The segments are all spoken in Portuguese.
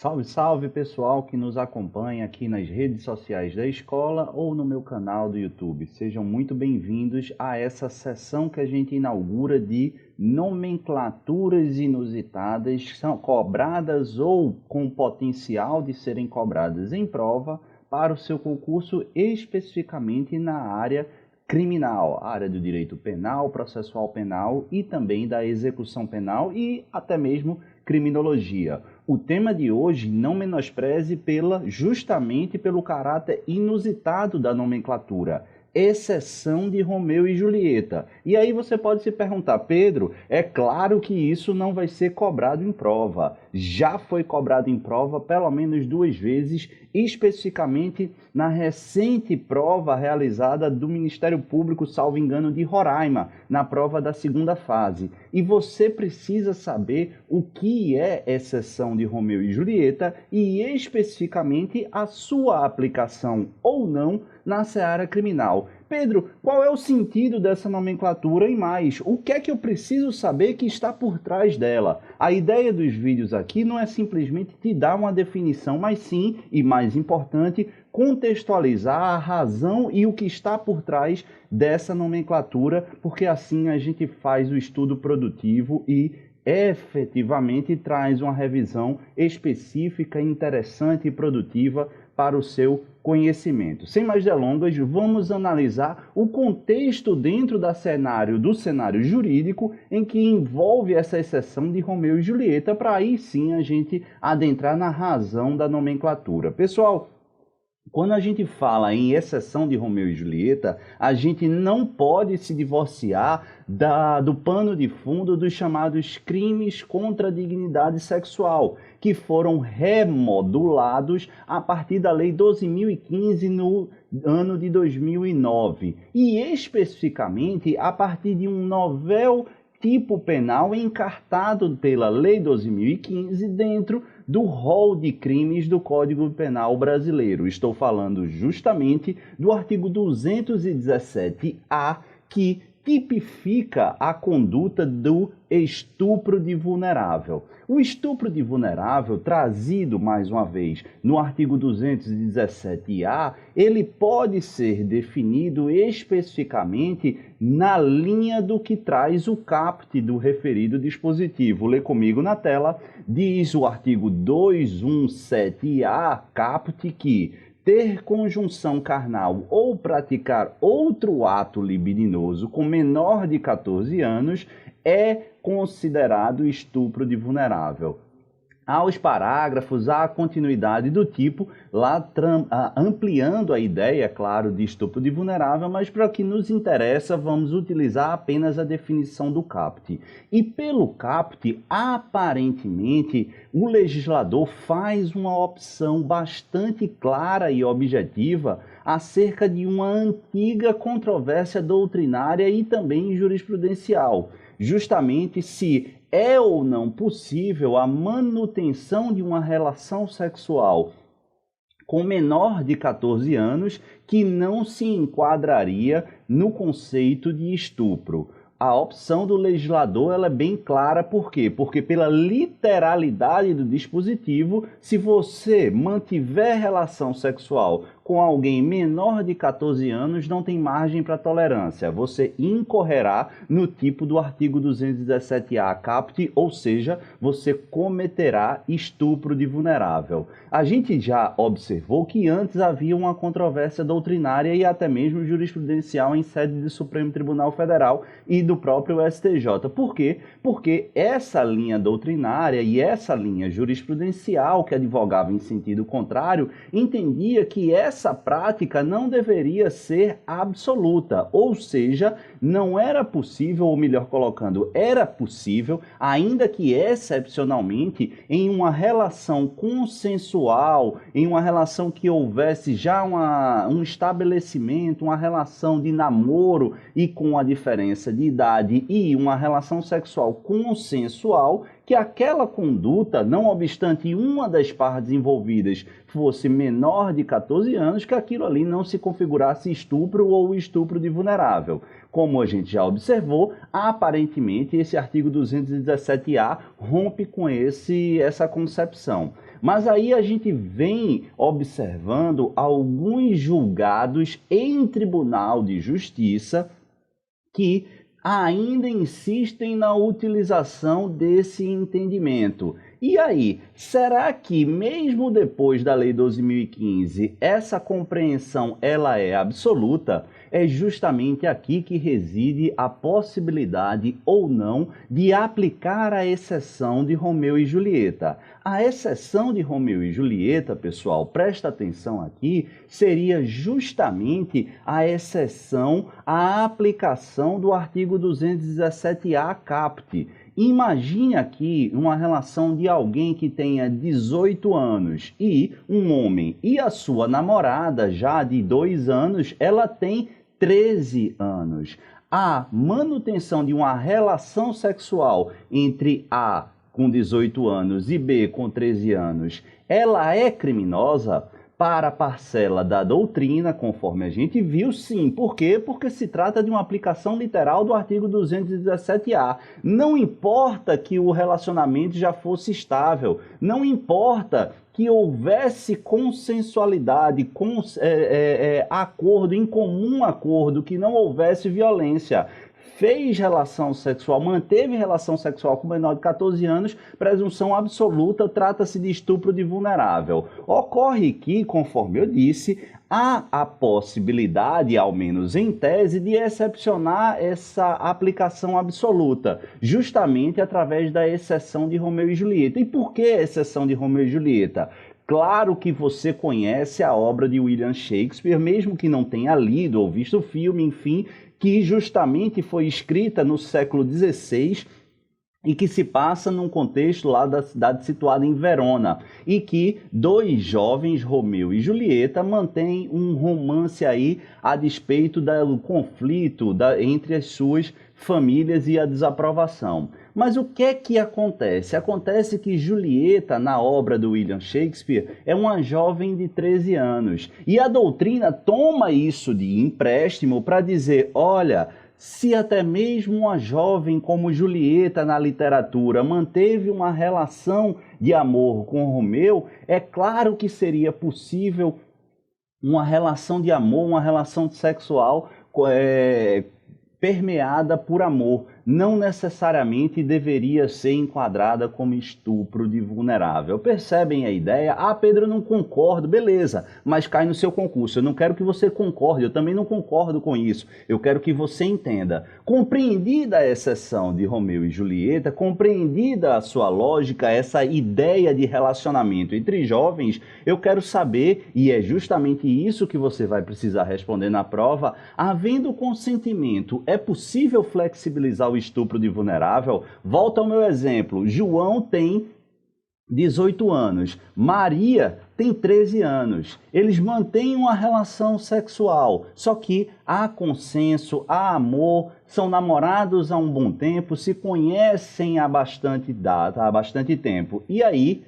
Salve, salve pessoal que nos acompanha aqui nas redes sociais da escola ou no meu canal do YouTube. Sejam muito bem-vindos a essa sessão que a gente inaugura de nomenclaturas inusitadas, que são cobradas ou com potencial de serem cobradas em prova para o seu concurso, especificamente na área criminal, a área do direito penal, processual penal e também da execução penal e até mesmo criminologia. O tema de hoje não menospreze justamente pelo caráter inusitado da nomenclatura, exceção de Romeu e Julieta. E aí você pode se perguntar, Pedro, é claro que isso não vai ser cobrado em prova. Já foi cobrado em prova pelo menos 2 vezes, especificamente na recente prova realizada do Ministério Público, salvo engano, de Roraima, na prova da segunda fase. E você precisa saber o que é exceção de Romeu e Julieta e especificamente a sua aplicação ou não na seara criminal. Pedro, qual é o sentido dessa nomenclatura e mais? O que é que eu preciso saber que está por trás dela? A ideia dos vídeos aqui não é simplesmente te dar uma definição, mas sim, e mais importante, contextualizar a razão e o que está por trás dessa nomenclatura, porque assim a gente faz o estudo produtivo e efetivamente traz uma revisão específica, interessante e produtiva para o seu conhecimento. Sem mais delongas, vamos analisar o contexto dentro do cenário jurídico em que envolve essa exceção de Romeu e Julieta, para aí sim a gente adentrar na razão da nomenclatura. Pessoal, quando a gente fala em exceção de Romeu e Julieta, a gente não pode se divorciar do pano de fundo dos chamados crimes contra a dignidade sexual, que foram remodulados a partir da Lei 12.015 no ano de 2009, e especificamente a partir de um novel tipo penal encartado pela Lei 12.015 dentro do rol de crimes do Código Penal brasileiro. Estou falando justamente do artigo 217-A, que tipifica a conduta do estupro de vulnerável. O estupro de vulnerável, trazido mais uma vez no artigo 217-A, ele pode ser definido especificamente na linha do que traz o caput do referido dispositivo. Lê comigo na tela, diz o artigo 217-A, caput, que ter conjunção carnal ou praticar outro ato libidinoso com menor de 14 anos é considerado estupro de vulnerável. Aos parágrafos, há a continuidade do tipo, lá ampliando a ideia, claro, de estupro de vulnerável, mas para o que nos interessa, vamos utilizar apenas a definição do caput. E pelo caput, aparentemente, o legislador faz uma opção bastante clara e objetiva acerca de uma antiga controvérsia doutrinária e também jurisprudencial, justamente se é ou não possível a manutenção de uma relação sexual com menor de 14 anos que não se enquadraria no conceito de estupro. A opção do legislador ela é bem clara, por quê? Porque pela literalidade do dispositivo, se você mantiver relação sexual com alguém menor de 14 anos, não tem margem para tolerância. Você incorrerá no tipo do artigo 217-A caput, ou seja, você cometerá estupro de vulnerável. A gente já observou que antes havia uma controvérsia doutrinária e até mesmo jurisprudencial em sede do Supremo Tribunal Federal e do próprio STJ. Por quê? Porque essa linha doutrinária e essa linha jurisprudencial que advogava em sentido contrário entendia que essa prática não deveria ser absoluta, ou seja, não era possível, ou melhor colocando, era possível, ainda que excepcionalmente, em uma relação consensual, em uma relação que houvesse já um estabelecimento, uma relação de namoro e com a diferença de idade e uma relação sexual consensual, que aquela conduta, não obstante uma das partes envolvidas fosse menor de 14 anos, que aquilo ali não se configurasse estupro ou estupro de vulnerável. Como a gente já observou, aparentemente esse artigo 217-A rompe com essa concepção. Mas aí a gente vem observando alguns julgados em Tribunal de Justiça que ainda insistem na utilização desse entendimento. E aí, será que mesmo depois da Lei 12.015, essa compreensão ela é absoluta? É justamente aqui que reside a possibilidade ou não de aplicar a exceção de Romeu e Julieta. A exceção de Romeu e Julieta, pessoal, presta atenção aqui, seria justamente a exceção à aplicação do artigo 217-A caput. Imagine aqui uma relação de alguém que tenha 18 anos e um homem e a sua namorada já de 2 anos, ela tem 13 anos. A manutenção de uma relação sexual entre A com 18 anos e B com 13 anos, ela é criminosa? Para a parcela da doutrina, conforme a gente viu, sim. Por quê? Porque se trata de uma aplicação literal do artigo 217-A. Não importa que o relacionamento já fosse estável, não importa que houvesse consensualidade, acordo, em comum acordo, que não houvesse violência. Fez relação sexual, manteve relação sexual com menor de 14 anos, presunção absoluta, trata-se de estupro de vulnerável. Ocorre que, conforme eu disse, há a possibilidade, ao menos em tese, de excepcionar essa aplicação absoluta, justamente através da exceção de Romeu e Julieta. E por que a exceção de Romeu e Julieta? Claro que você conhece a obra de William Shakespeare, mesmo que não tenha lido ou visto o filme, enfim, que justamente foi escrita no século XVI e que se passa num contexto lá da cidade situada em Verona, e que 2 jovens, Romeu e Julieta, mantêm um romance aí a despeito do conflito entre as suas famílias e a desaprovação. Mas o que é que acontece? Acontece que Julieta, na obra do William Shakespeare, é uma jovem de 13 anos. E a doutrina toma isso de empréstimo para dizer, olha, se até mesmo uma jovem como Julieta na literatura manteve uma relação de amor com Romeu, é claro que seria possível uma relação de amor, uma relação sexual permeada por amor, não necessariamente deveria ser enquadrada como estupro de vulnerável. Percebem a ideia? Ah, Pedro, eu não concordo. Beleza, mas cai no seu concurso. Eu não quero que você concorde, eu também não concordo com isso. Eu quero que você entenda. Compreendida a exceção de Romeu e Julieta, compreendida a sua lógica, essa ideia de relacionamento entre jovens, eu quero saber, e é justamente isso que você vai precisar responder na prova, havendo consentimento, é possível flexibilizar o estupro de vulnerável? Volta ao meu exemplo. João tem 18 anos. Maria tem 13 anos. Eles mantêm uma relação sexual, só que há consenso, há amor, são namorados há um bom tempo, se conhecem há bastante data, há bastante tempo. E aí,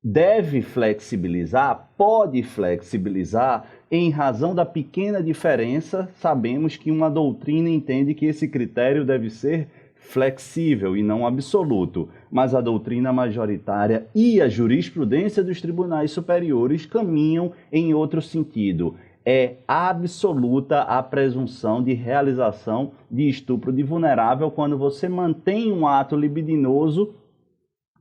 deve flexibilizar? Pode flexibilizar? Em razão da pequena diferença, sabemos que uma doutrina entende que esse critério deve ser flexível e não absoluto, mas a doutrina majoritária e a jurisprudência dos tribunais superiores caminham em outro sentido. É absoluta a presunção de realização de estupro de vulnerável quando você mantém um ato libidinoso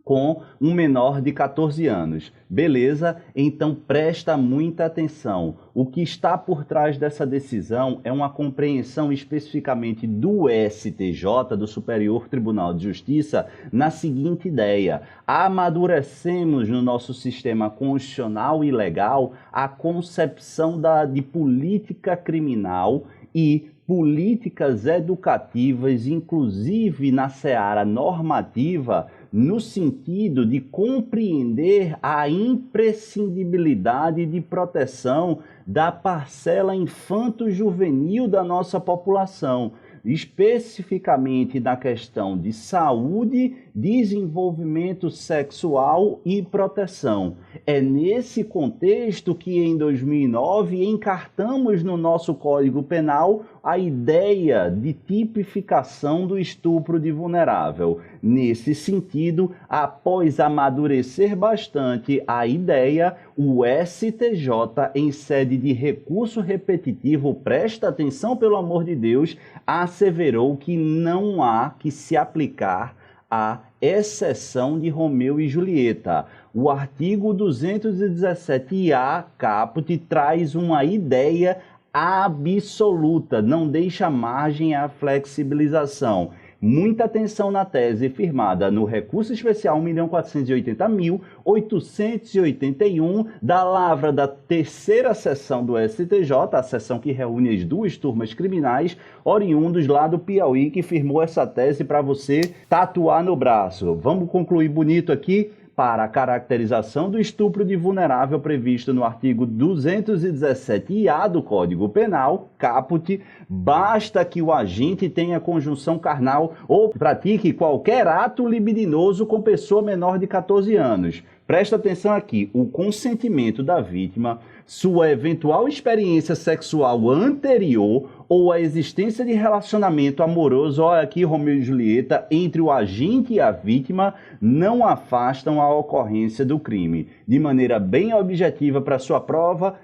com um menor de 14 anos. Beleza? Então presta muita atenção. O que está por trás dessa decisão é uma compreensão especificamente do STJ, do Superior Tribunal de Justiça, na seguinte ideia: amadurecemos no nosso sistema constitucional e legal a concepção de política criminal e políticas educativas, inclusive na seara normativa, no sentido de compreender a imprescindibilidade de proteção da parcela infanto-juvenil da nossa população. especificamente na questão de saúde, desenvolvimento sexual e proteção. É nesse contexto que, em 2009, encartamos no nosso Código Penal a ideia de tipificação do estupro de vulnerável. Nesse sentido, após amadurecer bastante a ideia, o STJ, em sede de recurso repetitivo, presta atenção, pelo amor de Deus, asseverou que não há que se aplicar a exceção de Romeu e Julieta. O artigo 217-A, caput, traz uma ideia absoluta, não deixa margem à flexibilização. Muita atenção na tese firmada no recurso especial 1.480.881 da lavra da terceira sessão do STJ, a sessão que reúne as duas turmas criminais, oriundos lá do Piauí, que firmou essa tese para você tatuar no braço. Vamos concluir bonito aqui? Para a caracterização do estupro de vulnerável previsto no artigo 217-A do Código Penal, caput, basta que o agente tenha conjunção carnal ou pratique qualquer ato libidinoso com pessoa menor de 14 anos. Presta atenção aqui, o consentimento da vítima, sua eventual experiência sexual anterior ou a existência de relacionamento amoroso, olha aqui Romeu e Julieta, entre o agente e a vítima, não afastam a ocorrência do crime. De maneira bem objetiva para sua prova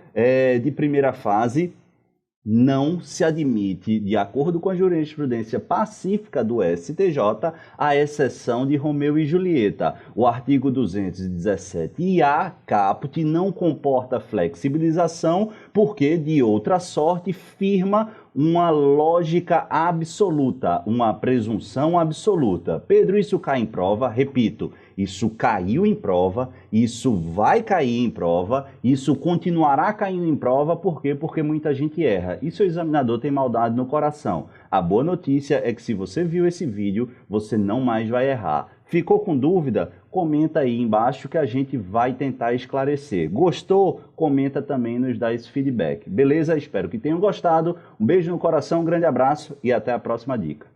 de primeira fase, não se admite, de acordo com a jurisprudência pacífica do STJ, a exceção de Romeu e Julieta. O artigo 217-A, caput, não comporta flexibilização, porque, de outra sorte, firma uma lógica absoluta, uma presunção absoluta. Pedro, isso cai em prova? Repito, isso caiu em prova, isso vai cair em prova, isso continuará caindo em prova, por quê? Porque muita gente erra. E seu examinador tem maldade no coração. A boa notícia é que se você viu esse vídeo, você não mais vai errar. Ficou com dúvida? Comenta aí embaixo que a gente vai tentar esclarecer. Gostou? Comenta também e nos dá esse feedback. Beleza? Espero que tenham gostado. Um beijo no coração, um grande abraço e até a próxima dica.